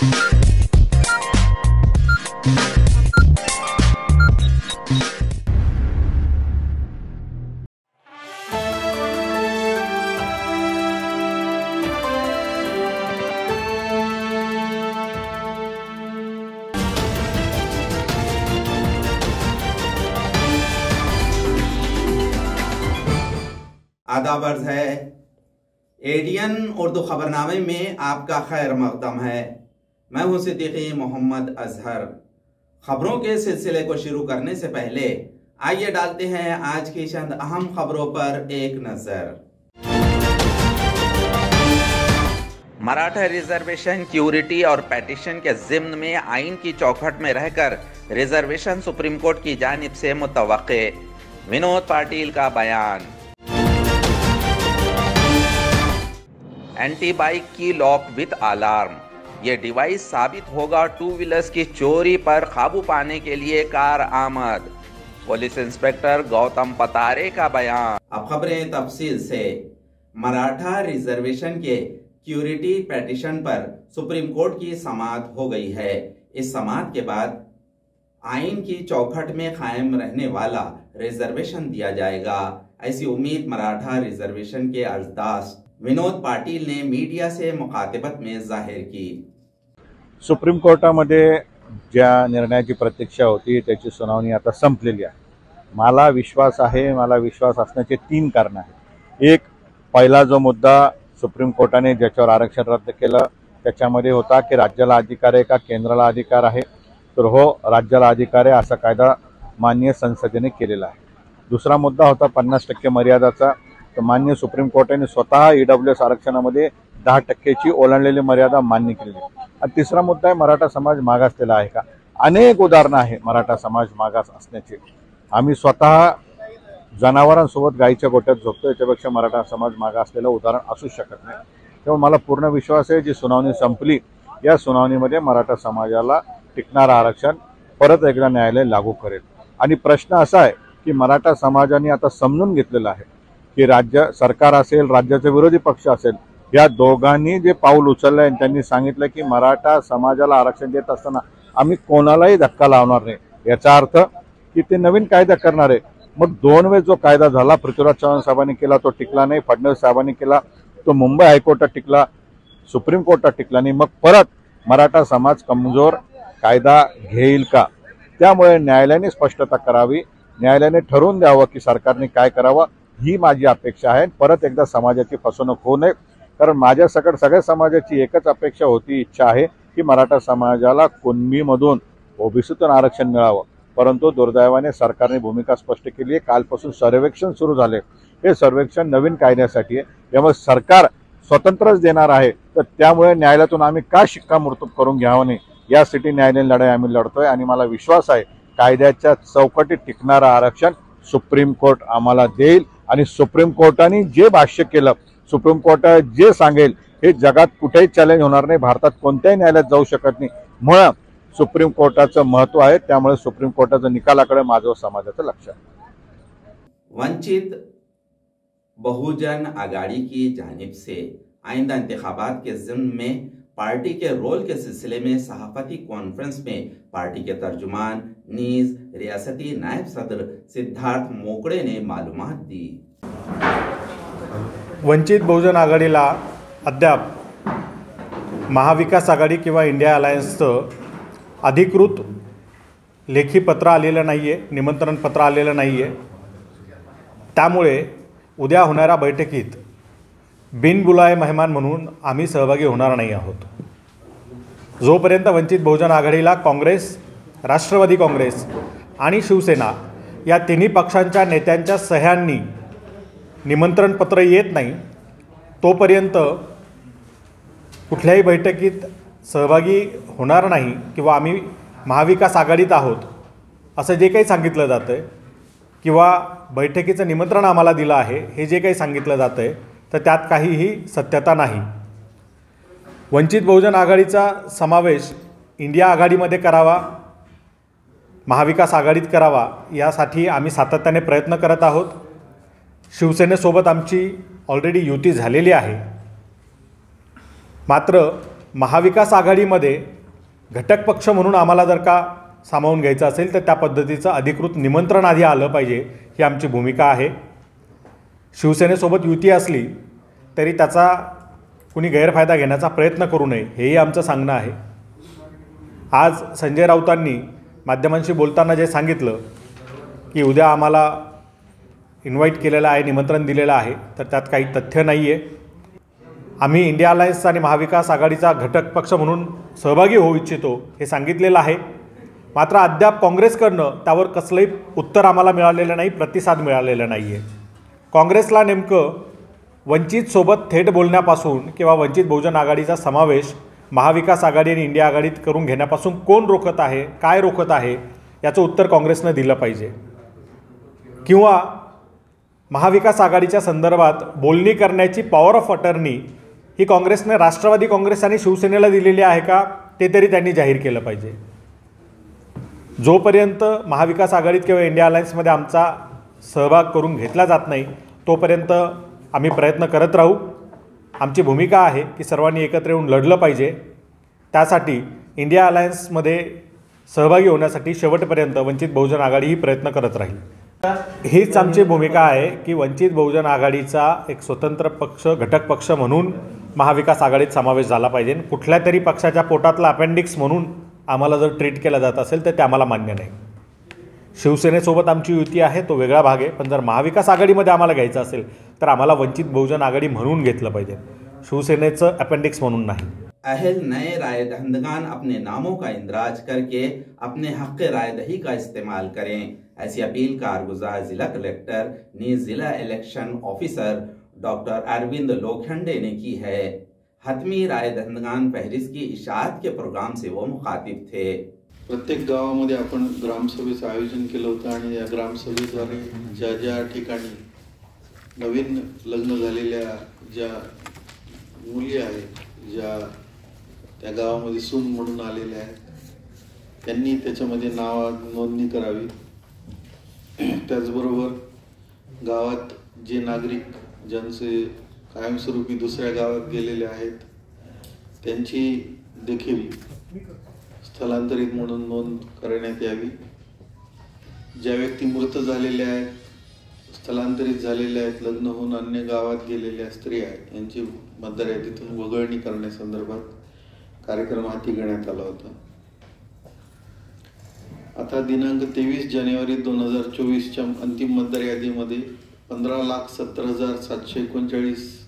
आदाब अर्ज़ है। एडीएन उर्दू खबरनामे में आपका खैर मक़दम है। मैं हूं सिद्दीकी मोहम्मद अजहर। खबरों के सिलसिले को शुरू करने से पहले आइए डालते हैं आज की चंद अहम खबरों पर एक नजर। मराठा रिजर्वेशन क्यूरिटी और पेटिशन के ज़िम्न में आइन की चौखट में रहकर रिजर्वेशन सुप्रीम कोर्ट की जानिब से मुतवक्के। विनोद पाटिल का बयान। एंटी बाइक की लॉक विद अलार्म, ये डिवाइस साबित होगा टू व्हीलर्स की चोरी पर काबू पाने के लिए कार आमद। पुलिस इंस्पेक्टर गौतम पतारे का बयान। अब खबरें तफसील से। मराठा रिजर्वेशन के क्यूरिटी पेटिशन पर सुप्रीम कोर्ट की समाअत हो गई है। इस समाअत के बाद आइन की चौखट में कायम रहने वाला रिजर्वेशन दिया जाएगा, ऐसी उम्मीद मराठा रिजर्वेशन के अर्जदार विनोद पाटिल ने मीडिया से मुखातिबत में जाहिर की। सुप्रीम कोर्टामध्ये ज्या निर्णयाची प्रतीक्षा होती त्याची सुनावणी आता संपलेली आहे। मला विश्वास असण्याचे 3 कारण आहेत। एक, पहिला जो मुद्दा सुप्रीम कोर्टाने ज्याच्यावर आरक्षण रद्द केलं त्याच्यामध्ये होता की राज्याला अधिकार आहे का केंद्राला अधिकार आहे, तर हो, राज्याला अधिकार आहे असा कायदा माननीय संसदेने केलेला आहे। दुसरा मुद्दा होता 50% मर्यादाचा, तर मान्य सुप्रीम कोर्टाने स्वतः ईडब्ल्यूएस आरक्षणामध्ये 10%ची ओलांडलेली मर्यादा मान्य केली आहे। आणि तिसरा मुद्दा आहे मराठा समाज मागासलेला आहे का। अनेक उदाहरणं आहे मराठा समाज मागास असण्याची। आम्ही स्वतः जनावरांसोबत गाईच्या गोट्यात झोपतो, याच्यापेक्षा मराठा समाज मागासलेलं उदाहरण असू शकत नाही। त्यामुळे मला पूर्ण विश्वास आहे जी सुनावणी संपली या सुनावणीमध्ये मराठा समाजाला टिकणारं आरक्षण परत एकदा न्यायालय लागू करेल। आणि प्रश्न असा आहे की मराठा समाजाने आता समजून घेतलेलं आहे की राज्य सरकार असेल राज्याचे विरोधी पक्ष असेल या दोघांनी जे पाऊल उचललंय त्यांनी सांगितलं की मराठा समाजाला आरक्षण देत असताना आम्ही कोणालाही धक्का लावणार नाही। याचा अर्थ की ते नवीन कायदा करणार आहे। मग 2 वेळेस जो कायदा झाला पृथ्वीराज चव्हाण साहेबांनी केला तो टिकला नाही, फडणवीस साहेबांनी केला तो मुंबई हायकोर्टात टिकला, सुप्रीम कोर्टात टिकला नाही, मग परत मराठा समाज कमजोर कायदा घेईल का। त्यामुळे न्यायालयाने स्पष्टता करावी, न्यायालयाने ठरवून द्यावं की सरकारने काय करावं ही माझी अपेक्षा आहे। परत एकदा समाजाची फसवणूक होऊ नये, कारण माझ्या सकट सगळ्या समाजाची एकच अपेक्षा होती, इच्छा आहे की मराठा समाजाला कुणबीमधून ओबीसीतून आरक्षण मिळावं। परंतु दुर्दैवाने सरकारने भूमिका स्पष्ट केली आहे। कालपासून सर्वेक्षण सुरू झाले, हे सर्वेक्षण नवीन कायद्यासाठी आहे, त्यामुळे सरकार स्वतंत्रच देणार आहे। तर त्यामुळे न्यायालयातून आम्ही का शिक्कामोर्तब करून घ्यावं नाही यासाठी न्यायालयीन लढाई आम्ही लढतोय। आणि मला विश्वास आहे कायद्याच्या चौकटीत टिकणारं आरक्षण सुप्रीम कोर्ट आम्हाला देईल। आणि सुप्रीम कोर्टाने जे भाष्य केलं, सुप्रीम कोर्ट जे सांगेल हे जगात कुठेही चॅलेंज होणार नाही, भारतात कोणत्याही न्यायालयात जाऊ शकत नाही। म्हणून सुप्रीम कोर्टाचं महत्व आहे, त्यामुळे सुप्रीम कोर्टाच्या निकालाकडे माझं समाजाचं लक्ष आहे। वंचित बहुजन आघाड़ी की जानिब से आइंदा इंतखाबात के ज़िम्न में पार्टी के रोल के सिलसिले में सहाफती कॉन्फ्रेंस में पार्टी के तर्जुमान नीज रियासती नायब सदर सिद्धार्थ मोकड़े ने मालूमात दी। वंचित बहुजन आघाडीला अद्याप महाविकास आघाडी किंवा इंडिया अलायन्सचं अधिकृत लेखी पत्र आलेलं नाही आहे, निमंत्रण पत्र आलेलं नाही आहे। त्यामुळे उद्या होणाऱ्या बैठकीत बिनबुलाए मेहमान म्हणून आम्ही सहभागी होणार नाही आहोत। जोपर्यंत वंचित बहुजन आघाडीला काँग्रेस, राष्ट्रवादी काँग्रेस आणि शिवसेना या तिन्ही पक्षांच्या नेत्यांच्या सह्यांनी निमंत्रण पत्र येत नाही तोपर्यंत कुठल्याही बैठकीत सहभागी होणार नाही किंवा आम्ही महाविकास आघाडीत आहोत असं जे काही सांगितलं जातं आहे किंवा बैठकीचं निमंत्रण आम्हाला दिलं आहे हे जे काही सांगितलं जातं आहे तर त्यात काहीही सत्यता नाही। वंचित बहुजन आघाडीचा समावेश इंडिया आघाडीमध्ये करावा, महाविकास आघाडीत करावा यासाठी आम्ही सातत्याने प्रयत्न करत आहोत। शिवसेनेसोबत आमची ऑलरेडी युती झालेली आहे, मात्र महाविकास आघाडीमध्ये घटक पक्ष म्हणून आम्हाला जर का सामावून घ्यायचं असेल तर त्या पद्धतीचं अधिकृत निमंत्रण आधी आलं पाहिजे, ही आमची भूमिका आहे. शिवसेनेसोबत युती असली तरी त्याचा कुणी गैरफायदा घेण्याचा प्रयत्न करू नये, हेही आमचं सांगणं आहे. आज संजय राऊतांनी माध्यमांशी बोलताना जे सांगितलं की उद्या आम्हाला इन्व्हाइट केलेलं आहे, निमंत्रण दिलेलं आहे, तर त्यात काही तथ्य नाही आहे. आम्ही इंडिया अलायन्स आणि महाविकास आघाडीचा घटक पक्ष म्हणून सहभागी होऊ इच्छितो हे सांगितलेलं आहे. मात्र अद्याप काँग्रेसकडनं त्यावर कसलंही उत्तर आम्हाला मिळालेलं नाही, प्रतिसाद मिळालेला नाही आहे. काँग्रेसला नेमकं वंचितसोबत थेट बोलण्यापासून किंवा वंचित बहुजन आघाडीचा समावेश महाविकास आघाडी आणि इंडिया आघाडीत करून घेण्यापासून कोण रोखत आहे, काय रोखत आहे, याचं उत्तर काँग्रेसनं दिलं पाहिजे. किंवा महाविकास आघाडीच्या संदर्भात बोलणी करण्याची पॉवर ऑफ अटर्नी ही काँग्रेसने राष्ट्रवादी काँग्रेस आणि शिवसेनेला दिलेली आहे का, ते तरी त्यांनी जाहीर केलं पाहिजे. जोपर्यंत महाविकास आघाडीत किंवा इंडिया अलायन्समध्ये आमचा सहभाग करून घेतला जात नाही तोपर्यंत आम्ही प्रयत्न करत राहू. आमची भूमिका आहे की सर्वांनी एकत्र येऊन लढलं पाहिजे. त्यासाठी इंडिया अलायन्समध्ये सहभागी होण्यासाठी शेवटपर्यंत वंचित बहुजन आघाडी ही प्रयत्न करत राहील. हीच आमची भूमिका आहे की वंचित बहुजन आघाडीचा एक स्वतंत्र पक्ष, घटक पक्ष म्हणून महाविकास आघाडीत समावेश झाला पाहिजे. कुठल्या तरी पक्षाच्या पोटातला अपेंडिक्स म्हणून आम्हाला जर ट्रीट केला जात असेल तर ते आम्हाला मान्य नाही. शिवसेनेसोबत आमची युती आहे, तो वेगळा भाग आहे. पण जर महाविकास आघाडीमध्ये आम्हाला घ्यायचं असेल तर आम्हाला वंचित बहुजन आघाडी म्हणून घेतलं पाहिजे, शिवसेनेचं अपेंडिक्स म्हणून नहीं. अहल नए राय दहिंदगान अपने नामों का इंदराज करके अपने हक़ राय दही का इस्तेमाल करें, ऐसी अपील कारगुजार जिला कलेक्टर ने जिला election officer doctor Arvind Lokhande ने की है. हतमी राय दहिंदगान फहरिस्त की इशाअत के प्रोग्राम से वो मुखातिब थे. प्रत्येक गावामध्ये आपण ग्रामसभेचं आयोजन केलं होतं आणि या ग्रामसभेद्वारे ज्या ज्या ठिकाणी नवीन लग्न झालेल्या ज्या मुली आहेत, ज्या त्या गावामध्ये सून म्हणून आलेल्या आहेत, त्यांनी त्याच्यामध्ये नाव नोंदणी करावी. त्याचबरोबर गावात जे नागरिक ज्यांचे कायमस्वरूपी दुसऱ्या गावात गेलेले आहेत त्यांची देखील स्थलांतरित म्हणून नोंद करण्यात यावी. ज्या व्यक्ती मृत झालेल्या आहेत, स्थलांतरित झालेल्या आहेत, लग्न होऊन अन्य गावात गेलेल्या स्त्रिया आहेत, यांची मतदार यादीतून वगळणी करण्यासंदर्भात कार्यक्रम हाती घेण्यात आला होता. आता दिनांक 23 जानेवारी 2024च्या अंतिम मतदार यादीमध्ये 15,70,739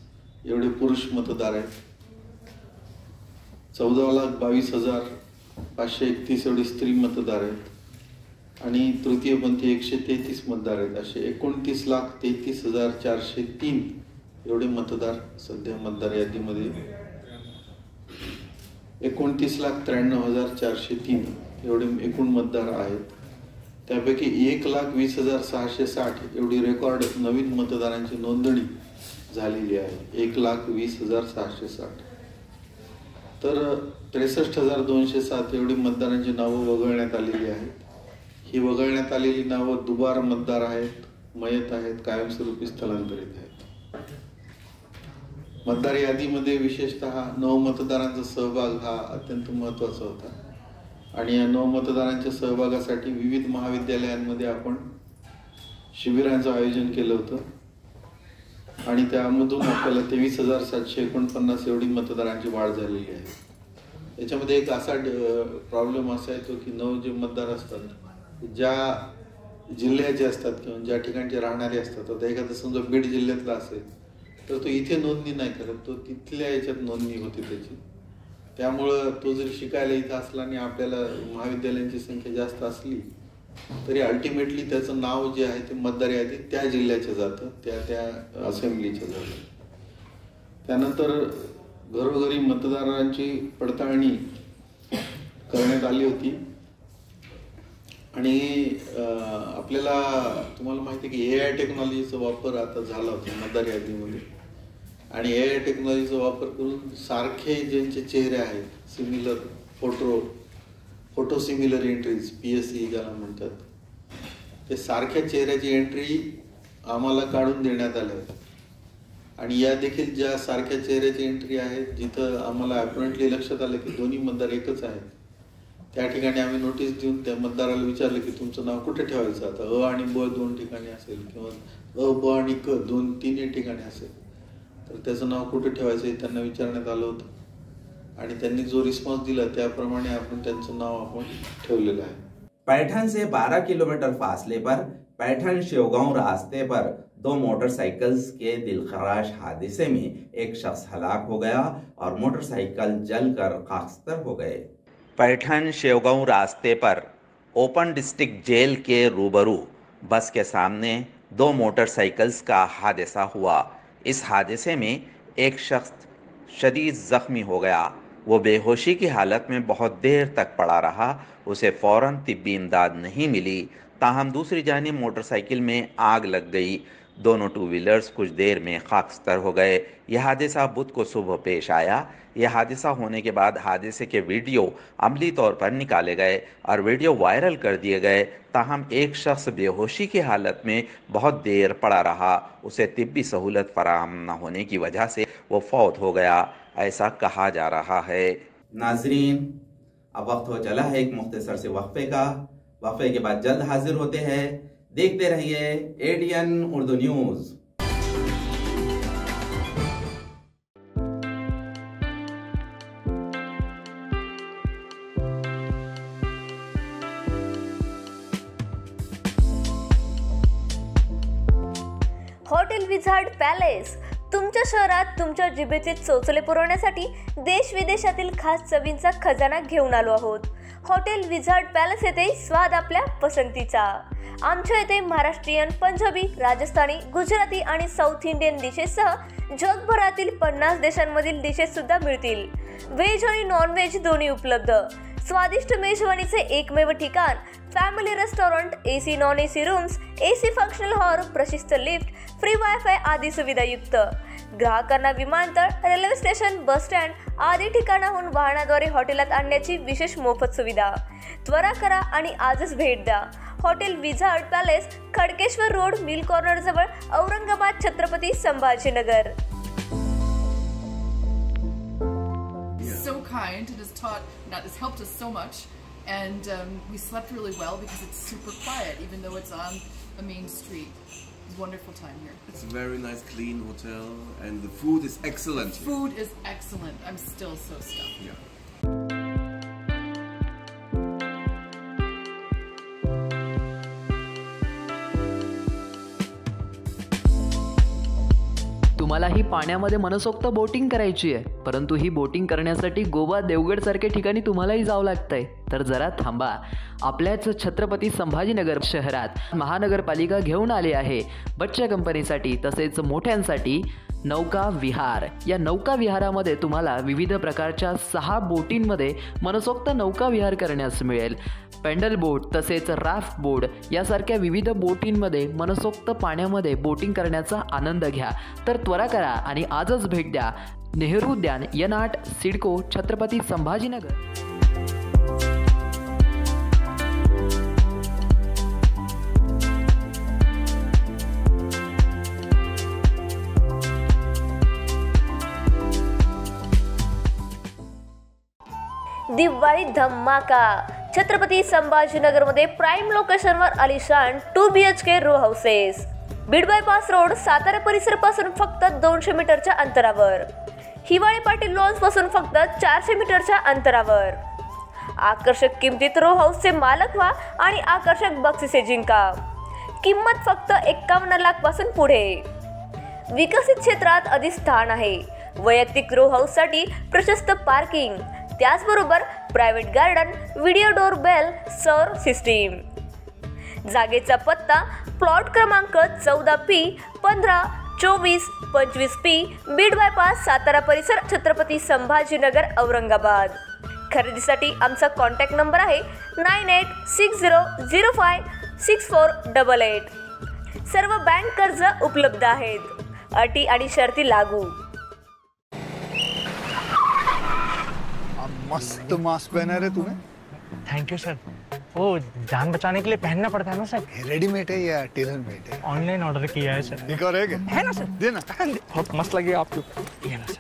एवढे पुरुष मतदार आहेत. 14,22,531 एवढे स्त्री मतदार आहेत आणि तृतीयपंथी 133 मतदार आहेत. असे 29,33,403 एवढे मतदार सध्या मतदार यादीमध्ये. 29,93,403 एवढे एकूण मतदार आहेत. त्यापैकी 1,20,660 एवढी रेकॉर्ड नवीन मतदारांची नोंदणी झालेली आहे. 1,20,660. तर 63,207 एवढी मतदारांची नावं वगळण्यात आलेली आहेत. ही वगळण्यात आलेली नावं दुबार मतदार आहेत, मयत आहेत, कायमस्वरूपी स्थलांतरित आहेत. मतदार यादीमध्ये विशेषतः नवमतदारांचा सहभाग हा अत्यंत महत्त्वाचा होता आणि या नवमतदारांच्या सहभागासाठी विविध महाविद्यालयांमध्ये आपण शिबिरांचं आयोजन केलं होतं आणि त्यामधून आपल्याला 23,749 एवढी मतदारांची वाढ झालेली आहे. याच्यामध्ये एक असा प्रॉब्लेम असा येतो की नऊ जे मतदार असतात ज्या जिल्ह्याचे असतात किंवा ज्या ठिकाणचे राहणारे असतात, आता एखादा समजा बीड जिल्ह्यातला असेल तर तो इथे नोंदणी नाही करत, तो तिथल्या याच्यात नोंदणी होती त्याची. त्यामुळं तो जर शिकायला इथं असला आणि आपल्याला महाविद्यालयांची संख्या जास्त असली तरी अल्टिमेटली त्याचं नाव जे आहे ते मतदार यादीत त्या जिल्ह्याचं जातं, त्या असेंब्लीचं जातं. त्यानंतर घरोघरी मतदारांची पडताळणी करण्यात आली होती आणि आपल्याला तुम्हाला माहिती आहे की AI टेक्नॉलॉजीचा वापर आता झाला होता मतदार यादीमध्ये आणि AI टेक्नॉलॉजीचा वापर करून सारखे ज्यांचे चेहरे आहेत, similar photo similar entries PSE ज्याला म्हणतात, ते सारख्या चेहऱ्याची एंट्री आम्हाला काढून देण्यात आल्या. आणि या देखील ज्या सारख्या चेहऱ्याची एंट्री आहेत, जिथं आम्हाला ॲपरंटली लक्षात आलं की दोन्ही मतदार एकच आहेत, त्या ठिकाणी आम्ही नोटीस देऊन त्या मतदाराला विचारलं की तुमचं नाव कुठे ठेवायचं. आता अ आणि ब 2 ठिकाणी असेल किंवा अ, ब आणि क 2-3 ठिकाणी असेल, तर त्याचं नाव कुठे ठेवायचं हे त्यांना विचारण्यात आलं होतं आणि त्यांनी जो रिस्पॉन्स दिला त्याप्रमाणे आपण त्यांचं नाव आपण ठेवलेलं आहे. पैठण से 12 किलोमीटर फासले पर पैठण शिवगांव रास्ते पर 2 मोटरसाइकिल्स के दिलखराश हादसे में एक शख्स हलाक हो गया और मोटरसाइकिल जलकर खाकस्तर हो गए. पैठण शिवगांव रास्ते पर ओपन डिस्ट्रिक्ट जेल के रूबरू बस के सामने 2 मोटरसाइकिल्स का हादसा हुआ. इस हादसे में एक शख्स शदीद जख्मी हो गया. वो बेहोशी की हालत में बहुत देर तक पड़ा रहा. उसे फौरन तिब्बी इमदाद नहीं मिली. ताहम दूसरी जानिब मोटरसाइकिल में आग लग गई. दोनों 2 व्हीलर्स कुछ देर में खाकस्तर हो गए. यह हादसा बुध को सुबह पेश आया. यह हादसा होने के बाद हादसे के वीडियो अमली तौर पर निकाले गए और वीडियो वायरल कर दिए गए. ताहम एक शख्स बेहोशी की हालत में बहुत देर पड़ा रहा. उसे तिब्बी सहूलत फराहम न होने की वजह से वो फौत हो गया, ऐसा कहा जा रहा है. नाजरीन, अब वक्त हो चला है एक मुख्तसर से वक्फे का. वक्फे के बाद जल्द हाजिर होते हैं. देखते रहिए ADN Urdu news. Hotel wizard palace तुमच्या शहरात तुमच्या जिभेचे चोचले पुरवण्यासाठी देश विदेशातील खास चवींचा खजाना घेऊन आलो आहोत. हॉटेल विझार्ड पॅलेस येथे स्वाद आपल्या पसंतीचा. आमच्या येथे महाराष्ट्रीयन, पंजाबी, राजस्थानी, गुजराती आणि साऊथ इंडियन डिशेससह जगभरातील 50 देशांमधील डिशेस सुद्धा मिळतील. व्हेज आणि नॉन व्हेज दोन्ही उपलब्ध. स्वादिष्ट मेजवानीचे एकमेव ठिकाण, family restaurant, AC non AC rooms, AC functional hall, प्रशस्त लिफ्ट, फ्री वायफाय आदी सुविधायुक्त. ग्राहकांना विमानतळ, रेल्वे स्टेशन, बस स्टँड आदी ठिकाणाहून वाहनाद्वारे हॉटेलात आणण्याची विशेष मोफत सुविधा. त्वरा करा आणि आजच भेट द्या. Hotel wizard palace, Khadkeshwar road, mill corner जवळ, Aurangabad, Chhatrapati Sambhajinagar. So kind, it has helped us so much, and we slept really well because it's super quiet, even though it's on a main street. It's a wonderful time here. It's a very nice, clean hotel, and the food is excellent. Food is excellent. I'm still so stuffed. Yeah. तुम्हाला ही पाण्यामध्ये मनसोक्त boating करायची आहे, परंतु ही boating करण्यासाठी गोवा, देवगड सारख्या ठिकाणी तुम्हालाही जावं लागतंय. तर जरा थांबा. आपल्याच छत्रपती संभाजीनगर शहरात महानगरपालिका घेऊन आली आहे बच्चा कंपनीसाठी तसेच मोठ्यांसाठी नौका विहार. या नौका विहारामध्ये तुम्हाला विविध प्रकारच्या 6 बोटींमध्ये मनसोक्त नौका विहार करण्यास मिळेल. पेंडल बोट तसेच राफ्ट बोट यासारख्या विविध बोटींमध्ये मनसोक्त पाण्यामध्ये बोटिंग करण्याचा आनंद घ्या. तर त्वरा करा आणि आजच भेट द्या. नेहरू उद्यान, N8, सिडको, छत्रपती संभाजीनगर. दिवाळी धमाका. छत्रपती संभाजीनगरमध्ये प्राईम लोकेशनवर आलिशान 2 BHK row houses. Beed bypass road, Satara परिसरापासून फक्त 200 मीटरच्या अंतरावर. हिवाळी पाटील लॉन्स पासून फक्त 400 मीटरच्या अंतरावर. आकर्षक किमतीत रो हाऊसचे मालक व्हा आणि आकर्षक बक्षिसे जिंका. किंमत फक्त 51 लाख पासून पुढे. विकसित क्षेत्रात अधिष्ठान आहे. वैयक्तिक रो हाऊससाठी प्रशस्त पार्किंग, त्याचबरोबर private garden, video door bell, सौर सिस्टीम. जागेचा पत्ता प्लॉट क्रमांक 14P 152425P, Beed bypass, Satara परिसर, छत्रपती संभाजीनगर, औरंगाबाद. खरेदीसाठी आमचा कॉन्टॅक्ट नंबर आहे 9860056488. सर्व बँक कर्ज उपलब्ध आहेत. अटी आणि शर्ती लागू. मस्त मास्क पहना रहे तुम्हें. Thank you sir. वो जान बचाने के लिए पहनना पड़ता है ना सर। रेडीमेड है या टेलर मेड है? ऑनलाइन ऑर्डर किया है सर। एक और है ना सर? देना। बहुत मस्त लगे आपको। ये ना सर।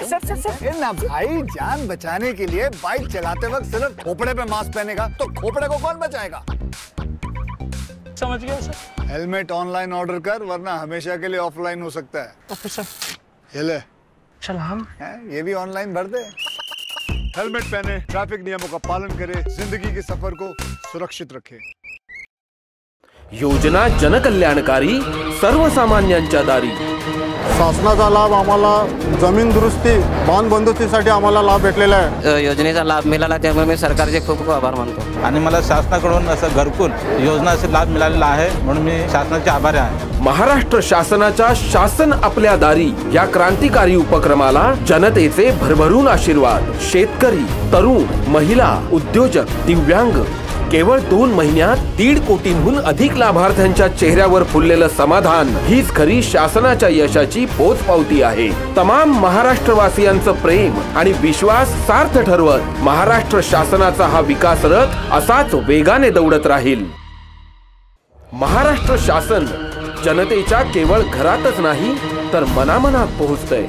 सर ना भाई, जान बचाने के लिए बाइक चलाते वक्त सिर्फ खोपड़े पे मास्क पहनेगा तो खोपड़े को कौन बचाएगा? समझ गया सर। हेलमेट ऑनलाइन ऑर्डर कर, वरना हमेशा के लिए ऑफलाइन हो सकता है। Okay sir. ये ले सलाम। ये भी ऑनलाइन भर दे। हेलमेट पहने, ट्रैफिक नियमों का पालन करे, जिंदगी के सफर को सुरक्षित रखे। योजना जनकल्याणकारी, सर्वसामान्यांच्या दारी। शासनाचा लाभ आम्हाला जमीन दुरुस्ती, बांध बंदोबस्तीसाठी आम्हाला लाभ भेटलेला आहे। योजनेचा लाभ मिळाला त्यामुळे मी सरकारचे खूप खूप आभार मानतो आणि मला शासनाकडून असं घरकुल योजनाचा लाभ मिळालेला आहे, म्हणून मी शासनाचे आभारी आहे। महाराष्ट्र शासनाच्या शासन आपल्या दारी या क्रांतिकारी उपक्रमाला जनतेचे भरभरून आशीर्वाद। शेतकरी, तरुण, महिला, उद्योजक, दिव्यांग, केवळ 2 महिन्यात 1.5 कोटींहून अधिक लाभार्थ्यांच्या चेहऱ्यावर फुललेलं समाधान हीच खरी शासनाच्या यशाची पोचपावती आहे। तमाम महाराष्ट्रवासियांचं प्रेम आणि विश्वास सार्थ ठरवत महाराष्ट्र शासनाचा हा विकास रथ असाच वेगाने दौडत राहील। महाराष्ट्र शासन जनतेच्या केवळ घरातच नाही तर मनामनात पोहोचतंय।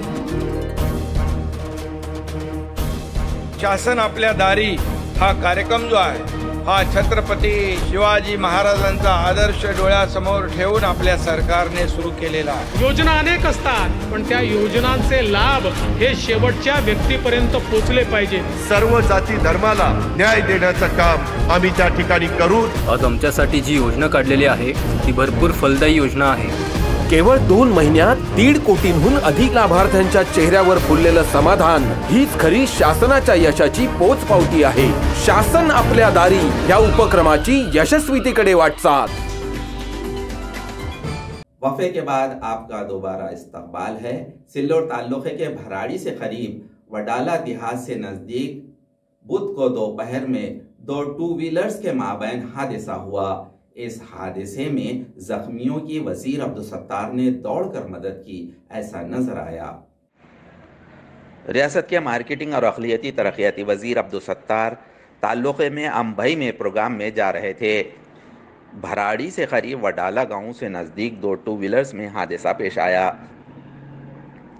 शासन आपल्या दारी हा कार्यक्रम जो आहे हा छत्रपती शिवाजी महाराजांचा आदर्श डोळ्यासमोर ठेवून आपल्या सरकारने सुरू केलेला आहे। योजना अनेक असतात, पण त्या योजनांचे लाभ हे शेवटच्या व्यक्तीपर्यंत पोहोचले पाहिजे। सर्व जाती धर्माला न्याय देण्याचं काम आम्ही त्या ठिकाणी करू। आज आमच्यासाठी जी योजना काढलेली आहे ती भरपूर फलदायी योजना आहे। केवळ 2 महिन्यात 1.5 कोटींहून अधिक लाभार्थ्यांच्या चेहऱ्यावर फुललेलं समाधान हीच खरी शासनाच्या यशाची पोचपावती आहे। शासन आपल्या दारी या उपक्रमाची यशस्वीतेकडे वाटचाल। वफ़े के बाद आपका दोबारा इस्तकबाल है। सिल्लोड ताल्लुके के भराड़ी से करीब वडाला देहात से नजदीक बुध को दोपहर में 2 टू व्हीलर्स के माबैन हादसा हुआ। इस हादसे में जख्मियों की वजीर अब्दुल सत्तार ने दौड़कर मदद की, ऐसा नजर आया। रियासत के मार्केटिंग और अखिलियती तरक्याती वजीर अब्दुल सत्तार ताल्लुक़े में अंबई में प्रोग्राम में जा रहे थे। भराड़ी से करीब वडाला गांव से नज़दीक 2 टू व्हीलर्स में हादसा पेश आया।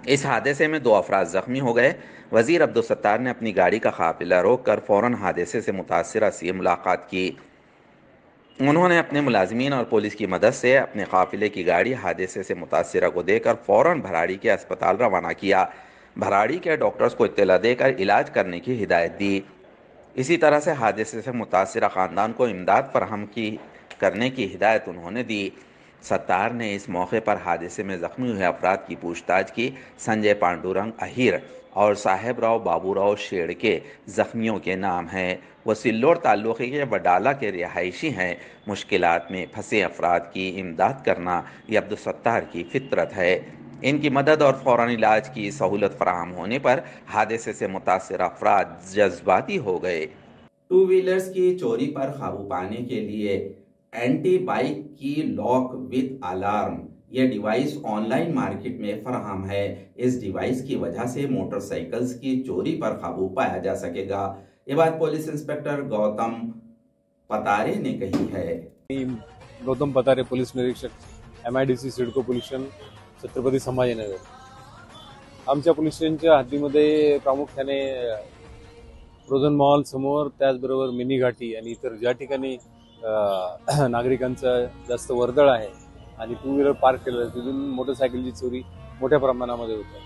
इस हादसे में 2 अफराद जख्मी हो गए। वजीर अब्दुल सत्तार ने अपनी गाड़ी का काफिला रोक कर फ़ौरन हादसे से मुतासिरा से मुलाकात की। उन्होंने अपने मुलाजमीन और पुलिस की मदद से अपने काफिले की गाड़ी हादसे से मुतासिरा को देकर फ़ौरन भराड़ी के अस्पताल रवाना किया। भराड़ी के डॉक्टर्स को इत्तला देकर इलाज करने की हिदायत दी। इसी तरह से हादसे से मुतासिरा ख़ानदान को इमदाद फराहम करने की हिदायत उन्होंने दी। सत्तार ने इस मौके पर हादसे में ज़ख्मी हुए अफराद की पूछताछ की। संजय पांडुरंग अहिर और साहेब राव बाबूराव शेड़ के ज़ख्मियों के नाम हैं। वो सिल्लोड ताल्लुक़े के वडाला के रिहायशी हैं। मुश्किलात में फंसे अफराद की इमदाद करना ये अब्दुल सत्तार की फितरत है। इनकी मदद और फ़ौरन इलाज की सहूलत फराहम होने पर हादसे से मुतासिर अफराद जज्बाती हो गए। 2 व्हीलर्स की चोरी पर काबू पाने के लिए एंटी बाइक की लॉक विद अलार्म ये डिवाइस ऑनलाइन मार्केट में फराहम है। इस डिवाइस की वजह से मोटरसाइकिल्स की चोरी पर काबू पाया जा सकेगा। ये बात पुलिस इंस्पेक्टर गौतम पतारे ने कही है। गौतम पतारे, पुलिस निरीक्षक MIDC CIDCO police station Chhatrapati Sambhajinagar. आमच्या पोलीस स्टेशनच्या हद्दीमध्ये प्रामुख्याने फ्रोझन मॉल समोर, त्याचबरोबर मिनी घाटी आणि इतर ज्या ठिकाणी नागरिकांचा जास्त वर्दळ आहे आणि 2 व्हीलर पार्क केलेलं तिथून मोटरसायकलची चोरी मोठ्या प्रमाणामध्ये होते।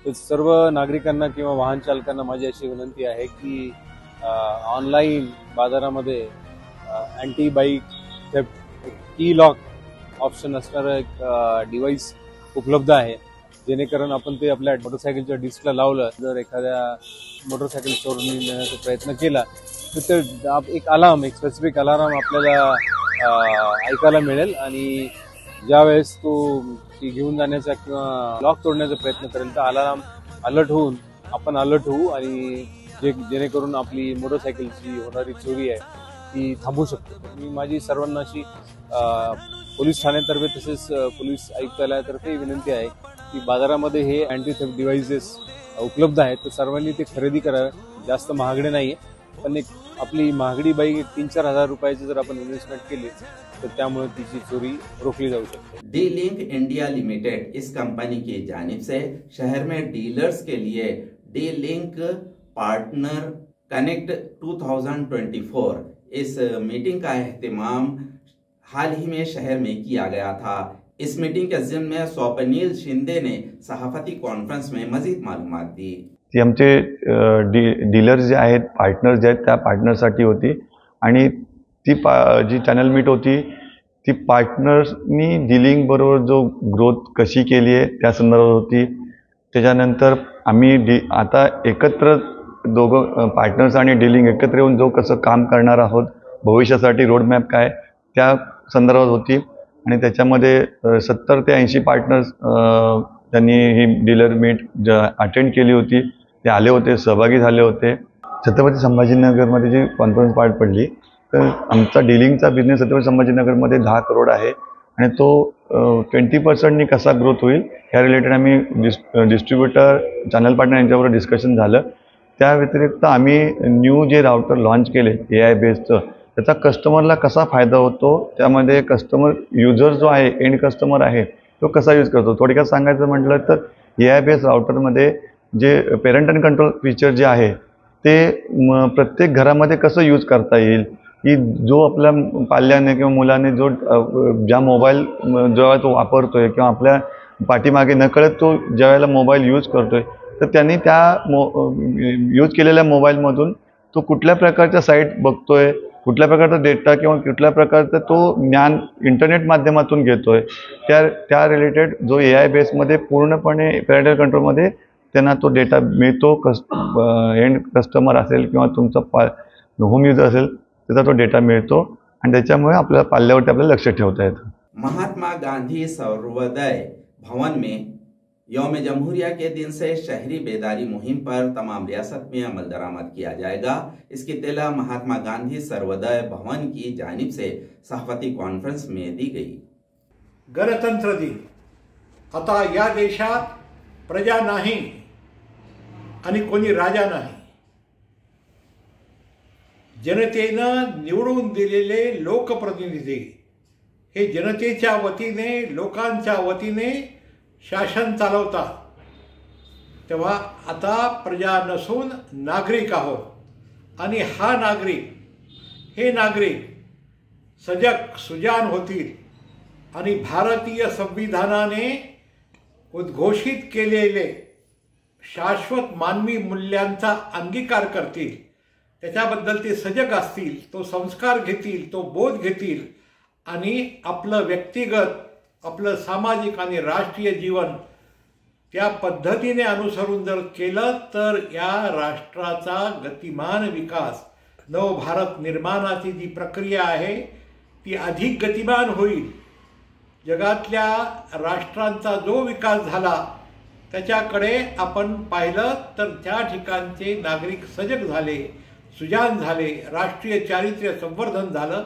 तर सर्व नागरिकांना किंवा वाहन चालकांना माझी अशी विनंती आहे की ऑनलाईन बाजारामध्ये अँटी बाईक थेफ्ट की लॉक ऑप्शन असणारं एक डिव्हाइस उपलब्ध आहे, जेणेकरून आपण ते आपल्या मोटरसायकलच्या डिस्कला लावलं, जर एखाद्या मोटरसायकल चोरून नेण्याचा प्रयत्न केला तर एक अलार्म, एक स्पेसिफिक अलार्म आपल्याला ऐकायला मिळेल आणि ज्यावेळेस तो ती घेऊन जाण्याचा किंवा लॉक तोडण्याचा प्रयत्न करेल तर अलार्म अलर्ट होऊन आपण अलर्ट होऊ आणि जेणेकरून आपली मोटरसायकलची होणारी चोरी आहे ती थांबू शकते। मी माझी सर्वांना अशी पोलीस ठाण्यातर्फे तसेच पोलीस आयुक्तालयातर्फे विनंती आहे की बाजारामध्ये हे अँटी थेफ्ट डिव्हाइसेस उपलब्ध आहेत, तर सर्वांनी ते खरेदी करावे। जास्त महागडे नाही पण एक आपली महागडी बाईक 3-4 हजार रुपयाची जर आपण इन्व्हेस्टमेंट केली तो त्यामुळे तिची चोरी रोकली जाऊ शकते। डी लिंक इंडिया लिमिटेड इस कंपनी की जानिब से शहर में डीलर्स के लिए डी लिंक पार्टनर कनेक्ट 2024 इस मीटिंग का एहतमाम हाल ही में शहर में किया गया था। इस मीटिंग के ज़िम्न में स्वप्नील शिंदे ने सहाफती कॉन्फ्रेंस में मजीद मालूमात दी। ती आमचे डीलर्स जे आहेत, पार्टनर्स जे आहेत, त्या पार्टनरसाठी होती आणि ती जी चॅनल मीट होती ती पार्टनर्सनी डीलिंग बरोबर जो ग्रोथ कशी केली आहे त्या संदर्भात होती। त्याच्यानंतर आम्ही आता एकत्र दोघं पार्टनर्स आणि डीलिंग एकत्र येऊन जो कसं काम करणार आहोत, भविष्यासाठी रोडमॅप काय त्या संदर्भात होती आणि त्याच्यामध्ये 70 ते 80 पार्टनर्स त्यांनी ही डीलर मीट अटेंड केली होती, ते आले होते, सहभागी झाले होते। छत्रपती संभाजीनगरमध्ये जी कॉन्फरन्स पार पडली तर आमचा डीलिंगचा बिझनेस छत्रपती संभाजीनगरमध्ये 10 करोड आहे आणि तो 20% कसा ग्रोथ होईल ह्या रिलेटेड आम्ही डिस्ट्रीब्युटर चॅनल पार्टनर यांच्याबरोबर डिस्कशन झालं। त्या व्यतिरिक्त आम्ही न्यू जे राउटर लॉन्च केले AI बेस्डचं त्याचा कस्टमरला कसा फायदा होतो, त्यामध्ये कस्टमर युजर जो आहे, एंड कस्टमर आहे तो कसा यूज करतो। थोडक्यात सांगायचं म्हटलं तर AI बेस्ड राउटरमध्ये जे पेरेंट अँड कंट्रोल फीचर जे आहे ते प्रत्येक घरामध्ये कसं यूज करता येईल, की जो आपल्या पाल्याने किंवा मुलाने जो ज्या मोबाईल जेव्हा तो वापरतोय किंवा आपल्या पाठीमागे नकळत तो ज्यावेळेला मोबाईल यूज करतोय तर त्यांनी त्या यूज केलेल्या मोबाईलमधून तो कुठल्या प्रकारच्या साईट बघतोय, कुठल्या प्रकारचा डेटा किंवा कुठल्या प्रकारचं तो ज्ञान इंटरनेट माध्यमातून घेतोय, त्या रिलेटेड जो AI बेसमध्ये पूर्णपणे पॅरेंटल कंट्रोलमध्ये त्यांना तो डेटा मिळतो। एंड कस्टमर असेल किंवा तुमचा होम युजर असेल त्याचा तो डेटा मिळतो आणि त्याच्यामुळे आपल्याला पाल्यावरती आपल्याला लक्ष ठेवता येतं। महात्मा गांधी सर्वोदय भवन में यौम जमहूरिया के दिन से शहरी बेदारी मुहिम पर तमाम रियासत में अमल दरामद किया जाएगा। इसकी इत्तला महात्मा गांधी सर्वोदय भवन की जानिब से सहाफती कॉन्फ्रेंस में दी गई। गणतंत्र दिन आता या देशात प्रजा नाही आणि कोणी राजा नाही, जनतेनं निवडून दिलेले लोकप्रतिनिधी हे जनतेच्या वतीने, लोकांच्या वतीने शासन चालवतात। तेव्हा आता प्रजा नसून नागरिक आहोत आणि हे नागरिक सजग सुजान होतील आणि भारतीय संविधानाने उद्घोषित केलेले शाश्वत मानवी मूल्यांचा अंगीकार करतील, त्याच्याबद्दल ते सजग असतील, तो संस्कार घेतील, तो बोध घेतील आणि आपलं व्यक्तिगत, आपलं सामाजिक आणि राष्ट्रीय जीवन त्या पद्धतीने अनुसरून जर केलं तर या राष्ट्राचा गतिमान विकास, नवभारत निर्माणाची जी प्रक्रिया आहे ती अधिक गतिमान होईल। जगातल्या राष्ट्रांचा जो विकास झाला त्याच्याकडे आपण पाहिलं तर त्या ठिकाणचे नागरिक सजग झाले, सुजान झाले, राष्ट्रीय चारित्र्य संवर्धन झालं।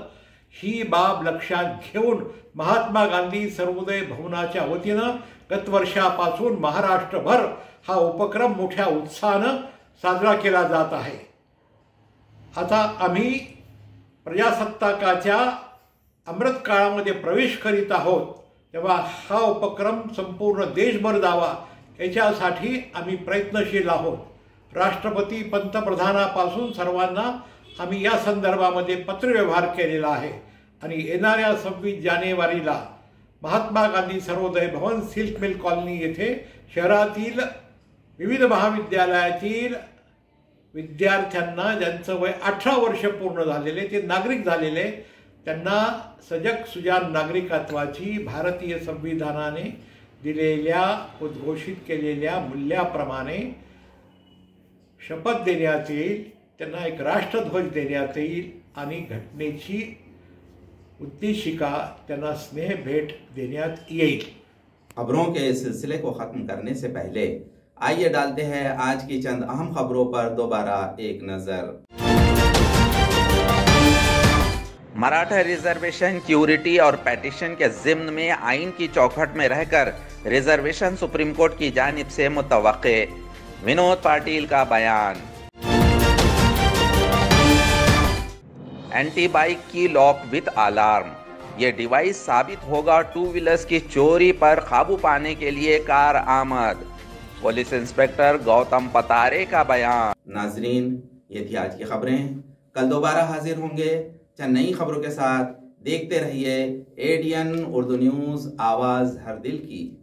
ही बाब लक्षात घेऊन महात्मा गांधी सर्वोदय भवनाच्या वतीनं गत वर्षापासून महाराष्ट्रभर हा उपक्रम मोठ्या उत्साहानं साजरा केला जात आहे। आता आम्ही प्रजासत्ताकाच्या अमृत काळामध्ये प्रवेश करीत आहोत, तेव्हा हा उपक्रम संपूर्ण देशभर जावा याच्यासाठी आम्ही प्रयत्नशील आहोत। राष्ट्रपती, पंतप्रधानापासून सर्वांना आम्ही या संदर्भामध्ये पत्रव्यवहार केलेला आहे आणि येणाऱ्या 26 जानेवारीला महात्मा गांधी सर्वोदय भवन, सिल्क मिल कॉलनी येथे शहरातील विविध महाविद्यालयातील विद्यार्थ्यांना ज्यांचं वय 18 वर्ष पूर्ण झालेले, ते नागरिक झालेले, त्यांना सजग सुजान नागरिकत्वाची भारतीय संविधानाने दिलेल्या उद्घोषित केलेल्या मूल्याप्रमाणे शपथ देण्यात येईल, त्यांना एक राष्ट्रध्वज देण्यात येईल आणि घटनेची उद्देशिका त्यांना स्नेह भेट देण्यात येईल। खबरों के इस सिलसिले को खत्म करने से पहले आइए डालते हैं आज की चंद अहम खबरों पर दोबारा एक नजर। मराठा रिजर्वेशन क्यूरिटी और पेटिशन के ज़िम्न में आइन की चौखट में रहकर रिजर्वेशन सुप्रीम कोर्ट की जानिब से मुतवक्के। विनोद पाटिल का बयान। एंटी बाइक की लॉक विद अलार्म। ये डिवाइस साबित होगा टू व्हीलर्स की चोरी पर काबू पाने के लिए कार आमद। पुलिस इंस्पेक्टर गौतम पतारे का बयान। नाजरीन, ये थी आज की खबरें। कल दोबारा हाजिर होंगे चंद नई खबरों के साथ। देखते रहिए ADN उर्दू न्यूज़, आवाज़ हर दिल की।